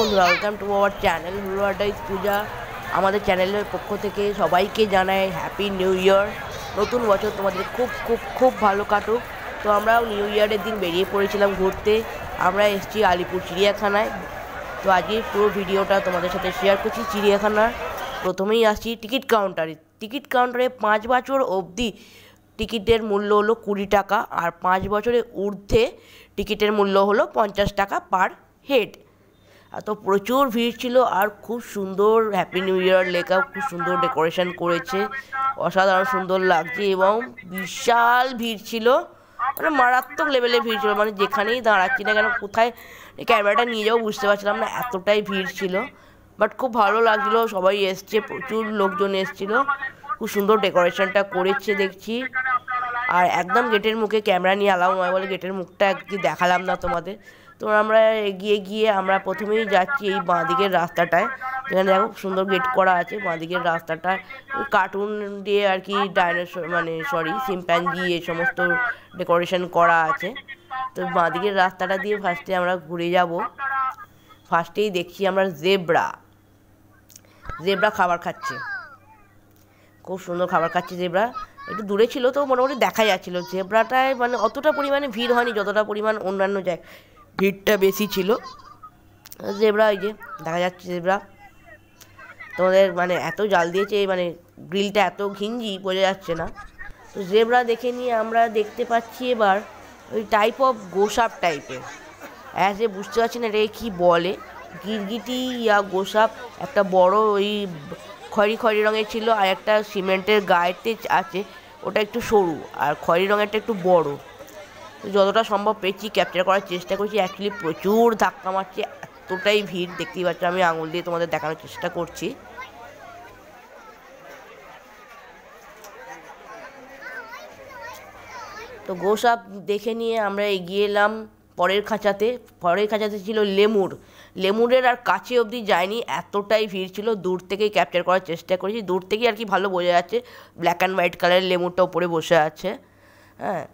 Friends, welcome to our channel হুলো আড্ডাইজ পূজা। আমাদের চ্যানেলের পক্ষ থেকে সবাইকে জানাই হ্যাপি নিউ ইয়ার। নতুন বছর তোমাদের খুব খুব খুব ভালো কাটুক। তো আমরাও নিউ ইয়ারের দিন বেরিয়ে পড়েছিলাম ঘুরতে। আমরা এসেছি আলিপুর চিড়িয়াখানায়। তো আজকে পুরো ভিডিওটা তোমাদের সাথে শেয়ার করছি চিড়িয়াখানার। প্রথমেই আসছি টিকিট কাউন্টারে। টিকিট কাউন্টারে 5 বছর অবধি টিকিটের মূল্য হলো 20 টাকা, আর 5 বছরের ঊর্ধ্বে টিকিটের মূল্য হলো 50 টাকা পার হেড। তো প্রচুর ভিড় ছিল, আর খুব সুন্দর হ্যাপি নিউ ইয়ার লেখা, খুব সুন্দর ডেকোরেশন করেছে, অসাধারণ সুন্দর লাগছে। এবং বিশাল ভিড় ছিল, মানে মারাত্মক লেভেলে ভিড় ছিল, মানে যেখানেই দাঁড়াচ্ছি না কেন, কোথায় ক্যামেরাটা নিয়ে যাবো বুঝতে পারছিলাম না, এতটাই ভিড় ছিল। বাট খুব ভালো লাগছিলো, সবাই এসছে, প্রচুর লোকজন এসছিল, খুব সুন্দর ডেকোরেশনটা করেছে দেখছি। আর একদম গেটের মুখে ক্যামেরা নিয়ে আলাও নয় বলে গেটের মুখটা একটু দেখালাম না তোমাদের। তো আমরা এগিয়ে গিয়ে আমরা প্রথমেই যাচ্ছি এই বাঁদিকের রাস্তাটায়, যেখানে দেখো সুন্দর গেট করা আছে। বাঁদিকের রাস্তাটায় কার্টুন দিয়ে আর কি ডাইনোসর শিম্প্যাঞ্জি এই সমস্ত ডেকোরেশন করা আছে। তো বাঁদিকের রাস্তাটা দিয়ে ফার্স্টে আমরা ঘুরে যাব। ফার্স্টেই দেখছি আমরা জেব্রা খাবার খাচ্ছে, খুব সুন্দর খাবার খাচ্ছে জেব্রা। একটু দূরে ছিল তো মোটামুটি দেখা যাচ্ছিলো। জেব্রাটায় মানে অতটা পরিমাণে ভিড় হয়নি যতটা পরিমাণ অন্যান্য জায়গায় ভিড়টা বেশি ছিল। জেব্রা এই যে দেখা যাচ্ছে জেব্রা, তোমাদের মানে এত জাল দিয়েছে, মানে গ্রিলটা এত ঘিঞ্জি বোঝা যাচ্ছে না। তো জেব্রা দেখে নিয়ে আমরা দেখতে পাচ্ছি এবার ওই টাইপ অফ গোসাপ টাইপের, যে বুঝতে পারছি না এটাকে কী বলে, গিরগিটি ইয়া গোসাপ। একটা বড় ওই খয়েরি রঙের ছিল, আর একটা সিমেন্টের গায়েতে আছে, ওটা একটু সরু, আর খয়েরি রঙেরটা একটু বড়। যতটা সম্ভব পেয়েছি ক্যাপচার করার চেষ্টা করছি। অ্যাকচুয়ালি প্রচুর ধাক্কা মারছে, এতটাই ভিড় দেখতেই পাচ্ছ। আমি আঙুল দিয়ে তোমাদের দেখানোর চেষ্টা করছি। তো গোসাপ দেখে নিয়ে আমরা এগিয়ে এলাম পরের খাঁচাতে ছিল লেমুরের আর কাছে অবধি যায়নি, এতটাই ভিড় ছিল। দূর থেকেই ক্যাপচার করার চেষ্টা করেছি, দূর থেকেই আর কি ভালো বোঝা যাচ্ছে, ব্ল্যাক অ্যান্ড হোয়াইট কালারের লেমুরটা উপরে বসে আছে। হ্যাঁ,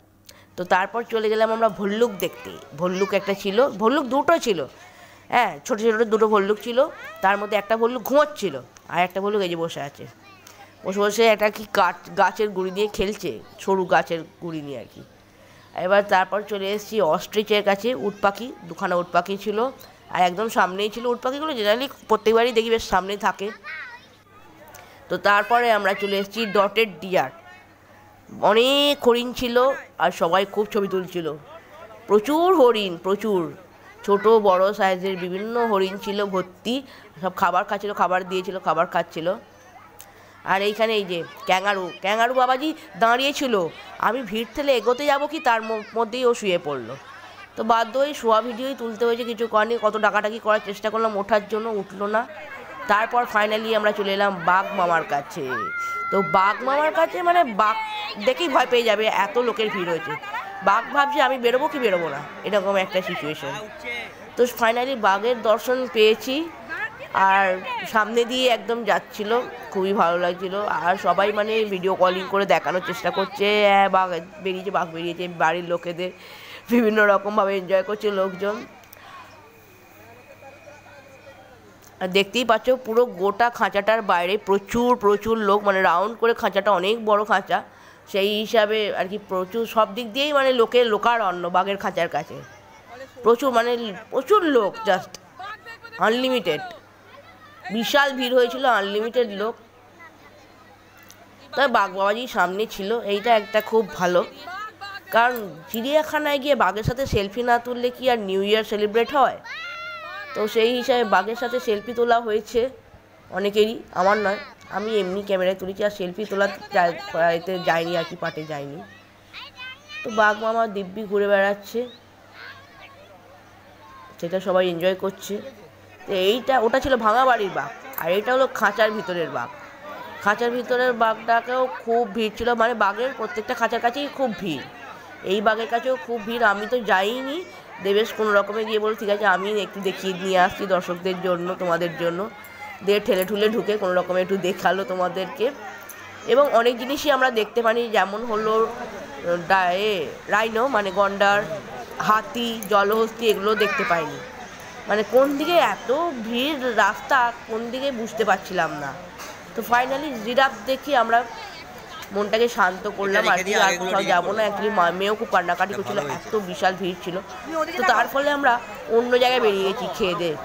তো তারপর চলে গেলাম আমরা ভল্লুক দেখতে। ভল্লুক একটা ছিল, ভল্লুক দুটো ছিল, হ্যাঁ ছোটো ছোটো দুটো ভল্লুক ছিল। তার মধ্যে একটা ভল্লুক ঘুমোচ্ছিল, আর একটা ভল্লুক এই যে বসে আছে, বসে একটা কি গাছের গুঁড়ি দিয়ে খেলছে, সরু গাছের গুঁড়ি নিয়ে আর কি। এবার তারপর চলে এসেছি অস্ট্রিচের কাছে। উট পাখি, দুখানা উট পাখি ছিল, আর একদম সামনেই ছিল। উট পাখিগুলো জেনারেলি প্রত্যেকবারই দেখি বেশ সামনে থাকে। তো তারপরে আমরা চলে এসেছি ডটেড ডিয়ার। অনেক হরিণ ছিল, আর সবাই খুব ছবি তুলছিল। প্রচুর হরিণ, প্রচুর ছোট বড় সাইজের বিভিন্ন হরিণ ছিল ভর্তি, সব খাবার খাচ্ছিল, খাবার দিয়েছিল, খাবার খাচ্ছিল। আর এইখানে এই যে ক্যাঙ্গারু বাবাজি দাঁড়িয়েছিল। আমি ভিড় ঠেলে এগোতে যাবো কি, তার মধ্যেই ও শুয়ে পড়লো। তো বাধ্য হয়ে শোয়া ভিডিওই তুলতে হয়েছে, কিছু করেনি। কত ডাকাডাকি করার চেষ্টা করলাম ওঠার জন্য, উঠলো না। তারপর ফাইনালি আমরা চলে এলাম বাঘ মামার কাছে। তো বাঘ মামার কাছে মানে বাঘ দেখেই ভয় পেয়ে যাবে, এত লোকের ভিড় হয়েছে। বাঘ ভাবছে আমি বেরোবো কি বেরোবো না, এরকম একটা সিচুয়েশন। তো ফাইনালি বাঘের দর্শন পেয়েছি, আর সামনে দিয়ে একদম যাচ্ছিল, খুবই ভালো লাগছিল। আর সবাই মানে ভিডিও কলিং করে দেখানোর চেষ্টা করছে, হ্যাঁ বাঘ বেরিয়েছে। বাড়ির লোকেদের বিভিন্ন রকমভাবে এনজয় করছে লোকজন। আর দেখতেই পাচ্ছ পুরো গোটা খাঁচাটার বাইরে প্রচুর লোক, মানে রাউন্ড করে খাঁচাটা, অনেক বড় খাঁচা, সেই হিসাবে আর কি প্রচুর সব দিক দিয়েই মানে লোকারণ্য বাঘের খাঁচার কাছে। প্রচুর লোক, জাস্ট আনলিমিটেড, বিশাল ভিড় হয়েছিল, আনলিমিটেড লোক। তবে বাঘ বাবাজি সামনে ছিল, এইটা একটা খুব ভালো, কারণ চিড়িয়াখানায় গিয়ে বাঘের সাথে সেলফি না তুললে কি আর নিউ ইয়ার সেলিব্রেট হয়? তো সেই হিসাবে বাঘের সাথে সেলফি তোলা হয়েছে অনেকেরই, আমার নয়, আমি এমনি ক্যামেরায় তুলেছি, আর সেলফি তোলা এতে যায়নি আর কি, পাটে যায়নি। তো বাঘ মামা দিব্যি ঘুরে বেড়াচ্ছে, সেটা সবাই এনজয় করছে। তো ওটা ছিল ভাঙা বাড়ির বাঘ, আর এটা হলো খাঁচার ভিতরের বাঘ। খাঁচার ভিতরের বাঘটাকেও খুব ভিড় ছিল, মানে বাঘের প্রত্যেকটা খাঁচার কাছেই খুব ভিড়, এই বাঘের কাছেও খুব ভিড়। আমি তো যাইনি, দেবেশ কোনো রকমে গিয়ে বলে ঠিক আছে আমি একটু দেখিয়ে নিয়ে আসছি দর্শকদের জন্য, তোমাদের জন্য। ঠেলে ঠুলে ঢুকে কোনো রকমে একটু দেখালো তোমাদেরকে। এবং অনেক জিনিসই আমরা দেখতে পাই, যেমন হলো রাইনো মানে গন্ডার, হাতি, জলহস্তি, এগুলো দেখতে পাইনি। মানে কোন দিকে এত ভিড়, রাস্তা কোন দিকে বুঝতে পারছিলাম না। তো ফাইনালি জিরাফ দেখি আমরা মনটাকে শান্ত করলাম আর কি, আর কোথাও যাবো না। অ্যাকচুয়ালি মেয়েও খুব কান্নাকাটি করছিল, এত বিশাল ভিড় ছিল। তো তার ফলে আমরা অন্য জায়গায় বেরিয়ে গেছি খেয়ে দিয়ে।